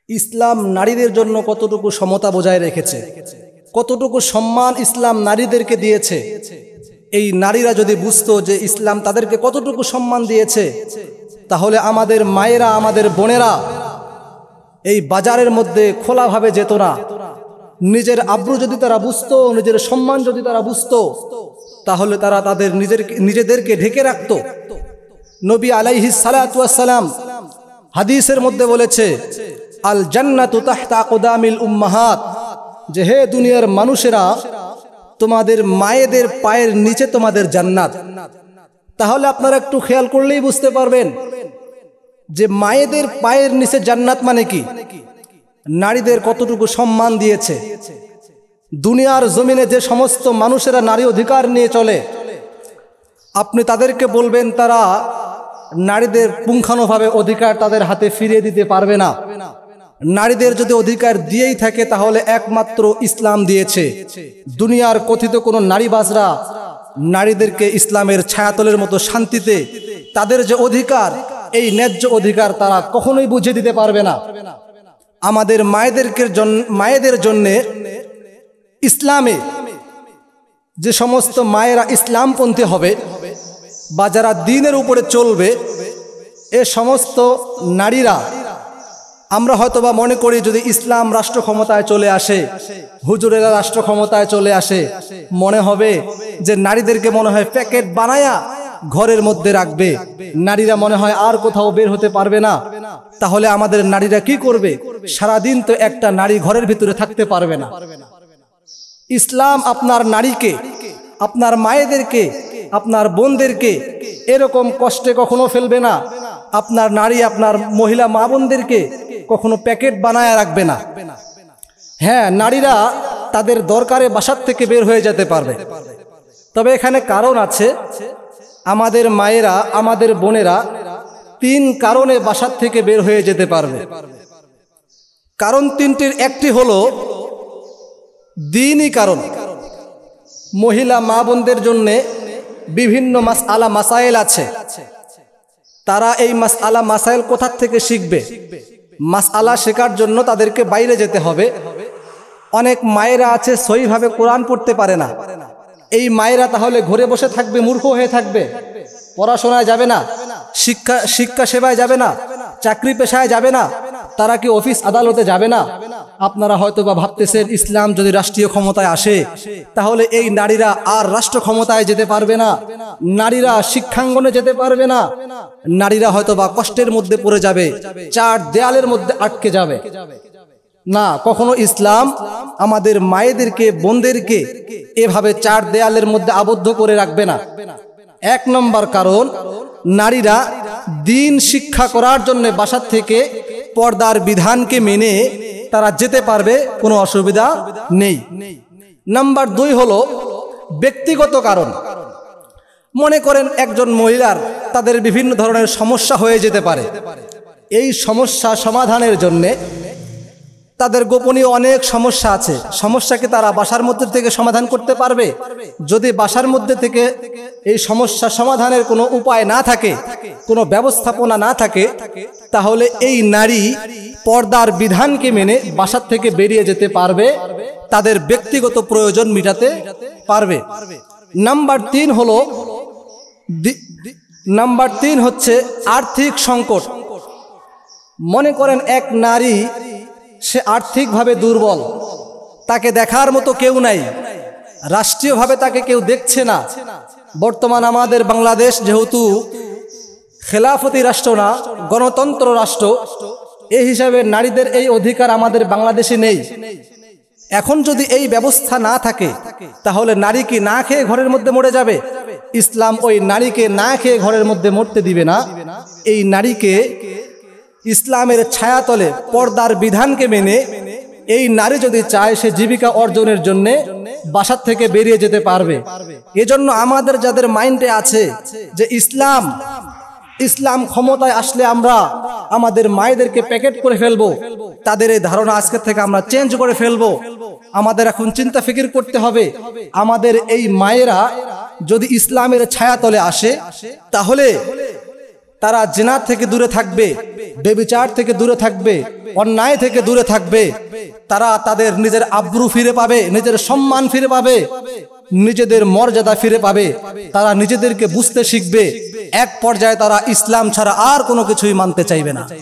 ইসলাম নারীদের জন্য কতটুকু সমতা বজায় রেখেছে, কতটুকু সম্মান ইসলাম নারীদেরকে দিয়েছে। এই নারীরা যদি বুঝতো যে ইসলাম তাদেরকে কতটুকু সম্মান দিয়েছে, তাহলে আমাদের মায়েরা, আমাদের বোনেরা এই বাজারের মধ্যে খোলাভাবে যেত না। নিজের আব্রু যদি তারা বুঝতো, নিজের সম্মান যদি তারা বুঝতো, তাহলে তারা তাদের নিজেদেরকে ঢেকে রাখত। নবী আলাইহিস সালাতু ওয়াস সালাম হাদিসের মধ্যে বলেছে, আল জান্নাতু তাহতা আকদামিল উম্মাহাত, যে হে দুনিয়ার মানুষেরা, তোমাদের মায়েদের পায়ের নিচে তোমাদের জান্নাত। তাহলে আপনারা একটু খেয়াল করলেই বুঝতে পারবেন যে মায়েদের পায়ের নিচে জান্নাত মানে কি, নারীদের কতটুকু সম্মান দিয়েছে। দুনিয়ার জমিনে যে সমস্ত মানুষেরা নারী অধিকার নিয়ে চলে, আপনি তাদেরকে বলবেন তারা নারীদের পুঙ্খানুভাবে অধিকার তাদের হাতে ফিরিয়ে দিতে পারবে না। নারীদের যদি অধিকার দিয়েই থাকে তাহলে একমাত্র ইসলাম দিয়েছে। দুনিয়ার কথিত কোনো নারীবাজরা নারীদেরকে ইসলামের ছায়াতলের মতো শান্তিতে তাদের যে অধিকার, এই ন্যায্য অধিকার তারা কখনোই বুঝিয়ে দিতে পারবে না। আমাদের মায়েদের জন্যে ইসলামে যে সমস্ত মায়েরা ইসলামপন্থী হবে বা যারা দ্বীনের উপরে চলবে, এ সমস্ত নারীরা, আমরা হয়তোবা মনে করি যদি ইসলাম রাষ্ট্র ক্ষমতায় চলে আসে, হুজুরেরা রাষ্ট্র ক্ষমতায় চলে আসে, মনে হবে যে নারীদেরকে মনে হয় প্যাকেট বানায়া ঘরের মধ্যে রাখবে, নারীরা মনে হয় আর কোথাও বের হতে পারবে না। তাহলে আমাদের নারীরা কি করবে? সারাদিন তো একটা নারী ঘরের ভিতরে থাকতে পারবে না। ইসলাম আপনার নারীকে, আপনার মায়েদেরকে, আপনার বোনদেরকে এরকম কষ্টে কখনো ফেলবে না। আপনার নারী, আপনার মহিলা মা বোনদেরকে কখনো প্যাকেট বানায় রাখবে না। হ্যাঁ, নারীরা তাদের দরকারে বাসার থেকে বের হয়ে যেতে পারবে, তবে এখানে কারণ আছে। আমাদের মায়েরা, আমাদের বোনেরা 3 কারণে বাসার থেকে বের হয়ে যেতে পারবে। কারণ 3টির একটি হলো দ্বীনি কারণ। মহিলা মা বোনদের জন্যে বিভিন্ন মাসআলা মাসাইল আছে। তারা এই মাসআলা মাসাইল কোথা থেকে শিখবে? মাসআলা শেখার জন্য তাদেরকে বাইরে যেতে হবে। অনেক মায়েরা আছে সহিভাবে কোরআন পড়তে পারে না। এই মায়েরা তাহলে ঘরে বসে থাকবে, মূর্খ হয়ে থাকবে, পড়াশোনায় যাবে না, শিক্ষা সেবায় যাবে না, চাকরি পেশায় যাবে না, তারা কি অফিস আদালতে যাবে না? আপনারা হয়তো বা ভাবতেছেন ইসলাম যদি রাষ্ট্রীয় ক্ষমতায় আসে তাহলে এই নারীরা আর রাষ্ট্র ক্ষমতায় যেতে পারবে না, নারীরা শিক্ষাঙ্গনে যেতে পারবে না, নারীরা হয়তো বা কষ্টের মধ্যে পড়ে যাবে, 4 দেয়ালের মধ্যে আটকে যাবে। না, কখনো ইসলাম আমাদের মায়েদেরকে, বোনদেরকে এভাবে 4 দেয়ালের মধ্যে আবদ্ধ করে রাখবে না। 1 নম্বর কারণ, নারীরা দ্বীন শিক্ষা করার জন্য বাসার থেকে পর্দার বিধানকে মেনে তারা যেতে পারবে, কোনো অসুবিধা নেই। নাম্বার 2 হলো ব্যক্তিগত কারণ। মনে করেন একজন মহিলার তাদের বিভিন্ন ধরনের সমস্যা হয়ে যেতে পারে। এই সমস্যা সমাধানের জন্যে তাদের গোপনীয় অনেক সমস্যা আছে, সমস্যাকে তারা বাসার মধ্যে থেকে সমাধান করতে পারবে। যদি বাসার মধ্যে থেকে এই সমস্যা সমাধানের কোনো উপায় না থাকে, কোনো ব্যবস্থাপনা না থাকে, তাহলে এই নারী পর্দার বিধানকে মেনে বাসার থেকে বেরিয়ে যেতে পারবে, তাদের ব্যক্তিগত প্রয়োজন মিটাতে পারবে। নাম্বার 3 হচ্ছে আর্থিক সংকট। মনে করেন এক নারী, সে আর্থিকভাবে দুর্বল, তাকে দেখার মতো কেউ নাই, রাষ্ট্রীয়ভাবে তাকে কেউ দেখছে না। বর্তমান আমাদের বাংলাদেশ যেহেতু খেলাফতি রাষ্ট্র না, গণতন্ত্র রাষ্ট্র, এই হিসাবে নারীদের এই অধিকার আমাদের বাংলাদেশে নেই। এখন যদি এই ব্যবস্থা না থাকে তাহলে নারী কি না খেয়ে ঘরের মধ্যে মরে যাবে? ইসলাম ওই নারীকে না খেয়ে ঘরের মধ্যে মরতে দিবে না। এই নারীকে ইসলামের ছায়াতলে পর্দার বিধানকে মেনে এই নারী যদি চায় সে জীবিকা অর্জনের জন্য বাসার থেকে বেরিয়ে যেতে পারবে। এজন্য আমাদের যাদের মাইন্ডে আছে যে ইসলাম ক্ষমতায় আসলে আমরা আমাদের মায়েদেরকে প্যাকেট করে ফেলবো, তাদের এই ধারণা আজকে থেকে আমরা চেঞ্জ করে ফেলবো। আমাদের এখন চিন্তা ফিকির করতে হবে, আমাদের এই মায়েরা যদি ইসলামের ছায়াতলে আসে তাহলে তারা জিনা থেকে দূরে থাকবে, বেবিচার থেকে দূরে থাকবে, অন্যায় থেকে দূরে থাকবে, তারা তাদের নিজের আব্রু ফিরে পাবে, নিজের সম্মান ফিরে পাবে, নিজেদের মর্যাদা ফিরে পাবে। তারা নিজেদেরকে বুঝতে শিখবে। এক পর্যায়ে তারা ইসলাম ছাড়া আর কোনো কিছুই মানতে চাইবে না।